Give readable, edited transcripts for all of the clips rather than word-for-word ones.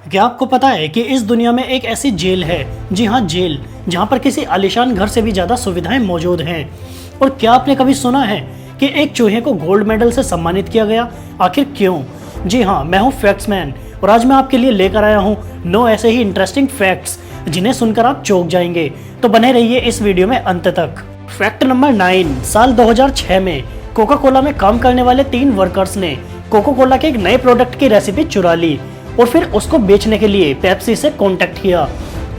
क्या आपको पता है कि इस दुनिया में एक ऐसी जेल है, जी हाँ जेल, जहाँ पर किसी आलीशान घर से भी ज़्यादा सुविधाएं मौजूद हैं। और क्या आपने कभी सुना है कि एक चूहे को गोल्ड मेडल से सम्मानित किया गया? आखिर क्यों? जी हाँ, मैं हूँ फैक्ट्समैन और आज मैं आपके लिए लेकर आया हूँ 9 ऐसे ही इंटरेस्टिंग फैक्ट्स जिन्हें सुनकर आप चौंक जाएंगे। तो बने रहिए इस वीडियो में अंत तक। Fact number 9। साल 2006 में कोका कोला में काम करने वाले 3 वर्कर्स ने कोका कोला के एक नए प्रोडक्ट की रेसिपी चुरा ली और फिर उसको बेचने के लिए पेप्सी से कांटेक्ट किया।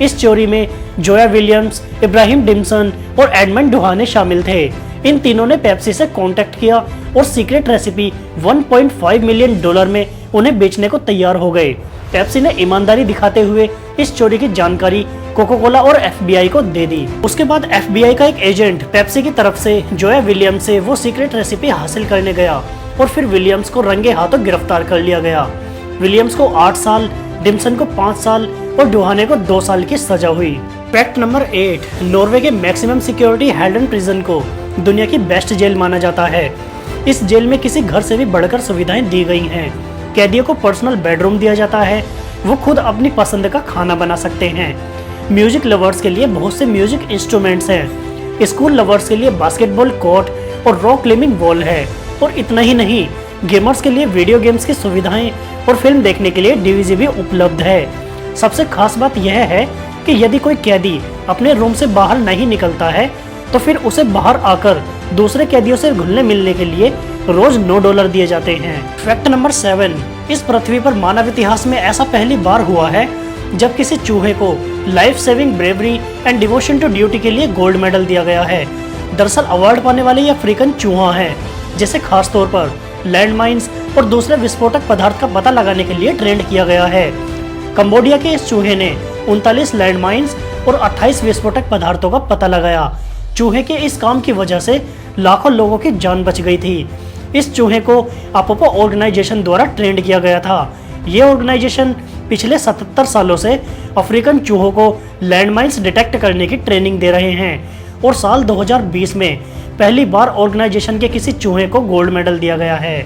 इस चोरी में जोया विलियम्स, इब्राहिम डिम्सन और एडमंड डुहाने शामिल थे। इन तीनों ने पेप्सी से कांटेक्ट किया और सीक्रेट रेसिपी $1.5 मिलियन में उन्हें बेचने को तैयार हो गए। पेप्सी ने ईमानदारी दिखाते हुए इस चोरी की जानकारी कोका कोला और FBI को दे दी। उसके बाद FBI का एक एजेंट पेप्सी की तरफ से जोया विलियम्स से वो सीक्रेट रेसिपी हासिल करने गया और फिर विलियम्स को रंगे हाथों गिरफ्तार कर लिया गया। विलियम्स को 8 साल, डिम्सन को 5 साल और डुहाने को 2 साल की सजा हुई। Fact number 8। नॉर्वे के मैक्सिमम सिक्योरिटी हेल्डन प्रिजन को दुनिया की बेस्ट जेल माना जाता है। इस जेल में किसी घर से भी बढ़कर सुविधाएं दी गई हैं। कैदियों को पर्सनल बेडरूम दिया जाता है, वो खुद अपनी पसंद का खाना बना सकते हैं। म्यूजिक लवर्स के लिए बहुत से म्यूजिक इंस्ट्रूमेंट्स हैं। स्कूल लवर्स के लिए बास्केटबॉल कोर्ट और रॉक क्लाइंबिंग वॉल है। और इतना ही नहीं, गेमर्स के लिए वीडियो गेम्स की सुविधाएं और फिल्म देखने के लिए DVD भी उपलब्ध है। सबसे खास बात यह है कि यदि कोई कैदी अपने रूम से बाहर नहीं निकलता है तो फिर उसे बाहर आकर दूसरे कैदियों से घुलने मिलने के लिए रोज $9 दिए जाते हैं। Fact number 7। इस पृथ्वी पर मानव इतिहास में ऐसा पहली बार हुआ है जब किसी चूहे को life saving bravery and devotion to duty के लिए गोल्ड मेडल दिया गया है। दरअसल अवार्ड पाने वाले यह अफ्रीकन चूहा है जिसे खास तौर पर लैंडमाइंस और दूसरे विस्फोटक पदार्थ का पता लगाने के लिए ट्रेंड किया गया है। कंबोडिया के इस चूहे ने 39 लैंडमाइंस और 28 विस्फोटक पदार्थों का पता लगाया। चूहे के इस काम की वजह से लाखों लोगों की जान बच गई थी। इस चूहे को अपोपो ऑर्गेनाइजेशन द्वारा ट्रेंड किया गया था। ये ऑर्गेनाइजेशन पिछले 77 सालों से अफ्रीकन चूहों को लैंडमाइंस डिटेक्ट करने की ट्रेनिंग दे रहे हैं और साल 2020 में पहली बार ऑर्गेनाइजेशन के किसी चूहे को गोल्ड मेडल दिया गया है।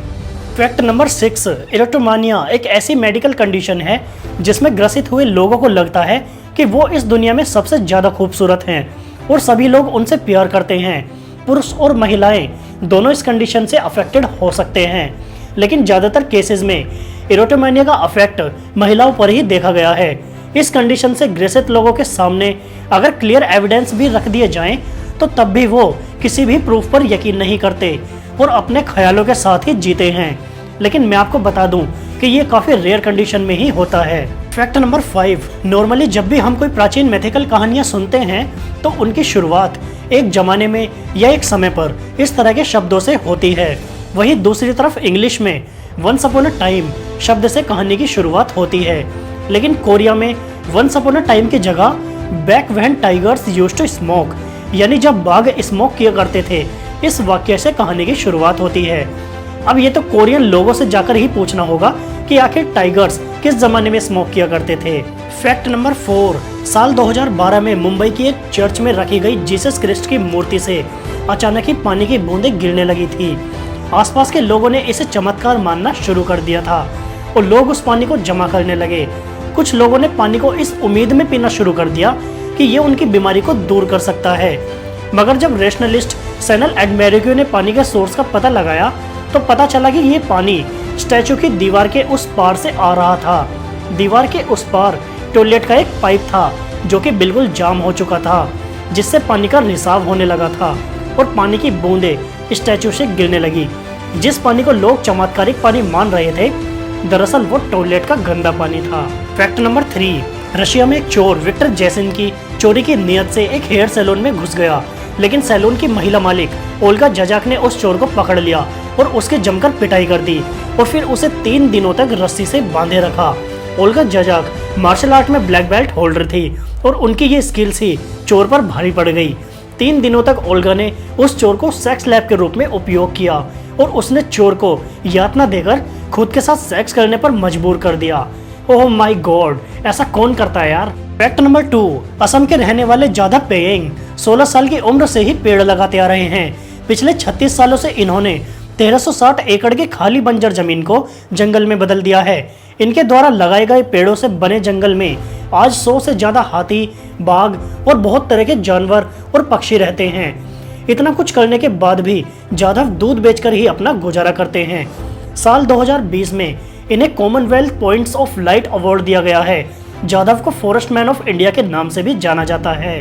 Fact number 6। इरोटोमानिया एक ऐसी मेडिकल कंडीशन है जिसमें ग्रसित हुए लोगों को लगता है कि वो इस दुनिया में सबसे ज़्यादा खूबसूरत हैं और सभी लोग उनसे प्यार करते हैं। पुरुष और महिलाएं दोनों इस कंडीशन से अफेक्टेड हो सकते हैं, लेकिन ज़्यादातर केसेस में इरोटोमानिया का अफेक्ट महिलाओं पर ही देखा गया है। इस कंडीशन से ग्रसित लोगों के सामने अगर क्लियर एविडेंस भी रख दिए जाएं तो तब भी वो किसी भी प्रूफ पर यकीन नहीं करते और अपने ख्यालों के साथ ही जीते हैं। लेकिन मैं आपको बता दूं कि ये काफ़ी रेयर कंडीशन में ही होता है। Fact number 5। नॉर्मली जब भी हम कोई प्राचीन मैथिकल कहानियां सुनते हैं तो उनकी शुरुआत एक जमाने में या एक समय पर इस तरह के शब्दों से होती है। वहीं दूसरी तरफ इंग्लिश में वंस अपॉन अ टाइम शब्द से कहानी की शुरुआत होती है। लेकिन कोरिया में वंस अपॉन अ टाइम की जगह back when tigers used to smoke, यानी जब बाघ स्मोक किया करते थे, इस वाक्य से कहानी की शुरुआत होती है। अब ये तो कोरियन लोगों से जाकर ही पूछना होगा कि आखिर टाइगर्स किस जमाने में स्मोक किया करते थे। Fact number 4। साल 2012 में मुंबई की एक चर्च में रखी गई जीसस क्रिस्ट की मूर्ति से अचानक ही पानी की बूंदें गिरने लगी थी। आसपास के लोगों ने इसे चमत्कार मानना शुरू कर दिया था और लोग उस पानी को जमा करने लगे। कुछ लोगों ने पानी को इस उम्मीद में पीना शुरू कर दिया कि ये उनकी बीमारी को दूर कर सकता है। मगर जब रेशनलिस्ट सैनल एडमेरिक्यू ने पानी के सोर्स का पता लगाया तो पता चला कि ये पानी स्टैचू की दीवार के उस पार से आ रहा था। दीवार के उस पार टॉयलेट का एक पाइप था जो कि बिल्कुल जाम हो चुका था, जिससे पानी का रिसाव होने लगा था और पानी की बूंदें स्टैचू से गिरने लगी। जिस पानी को लोग चमत्कारिक पानी मान रहे थे, दरअसल वो टॉयलेट का गंदा पानी था। Fact number 3। रशिया में एक चोर विक्टर जैसिन की चोरी की नियत से एक हेयर सैलून में घुस गया, लेकिन सैलून की महिला मालिक ओल्गा जजाक ने उस चोर को पकड़ लिया और उसके जमकर पिटाई कर दी और फिर उसे 3 दिनों तक रस्सी से बांधे रखा। ओल्गा जजाक मार्शल आर्ट में ब्लैक बेल्ट होल्डर थी और उनकी ये स्किल्स ही चोर पर भारी पड़ गई। 3 दिनों तक ओल्गा ने उस चोर को सेक्स लैब के रूप में उपयोग किया और उसने चोर को यातना देकर खुद के साथ सेक्स करने पर मजबूर कर दिया। ओह माय गॉड, ऐसा कौन करता है यार। Fact number 2। असम के रहने वाले जादा पेयिंग 16 साल की उम्र से ही पेड़ लगाते आ रहे हैं। पिछले 36 सालों से इन्होंने 1360 एकड़ की खाली बंजर जमीन को जंगल में बदल दिया है। इनके द्वारा लगाए गए पेड़ों से बने जंगल में आज 100 से ज्यादा हाथी, बाघ और बहुत तरह के जानवर और पक्षी रहते हैं। इतना कुछ करने के बाद भी जाधव दूध बेचकर ही अपना गुजारा करते हैं। साल 2020 में इन्हें Commonwealth points of light award दिया गया है। जाधव को फॉरेस्ट मैन ऑफ इंडिया के नाम से भी जाना जाता है।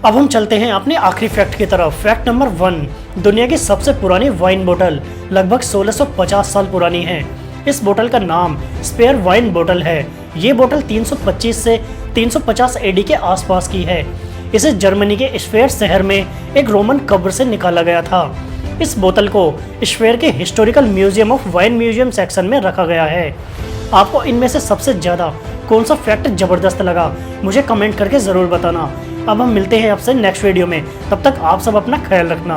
अब हम चलते हैं अपने आखिरी फैक्ट की तरफ। फैक्ट नंबर 1, दुनिया की सबसे पुरानी वाइन बोतल लगभग 1650 साल पुरानी है। इस बोतल का नाम स्पेयर वाइन बोतल है। ये बोतल 325 से 350 एडी के आसपास की है। इसे जर्मनी के स्पेयर शहर में एक रोमन कब्र से निकाला गया था। इस बोतल को स्पेयर के historical museum of wine museum section में रखा गया है। आपको इनमें से सबसे ज़्यादा कौन सा फैक्ट ज़बरदस्त लगा, मुझे कमेंट करके ज़रूर बताना। अब हम मिलते हैं आपसे नेक्स्ट वीडियो में। तब तक आप सब अपना ख्याल रखना।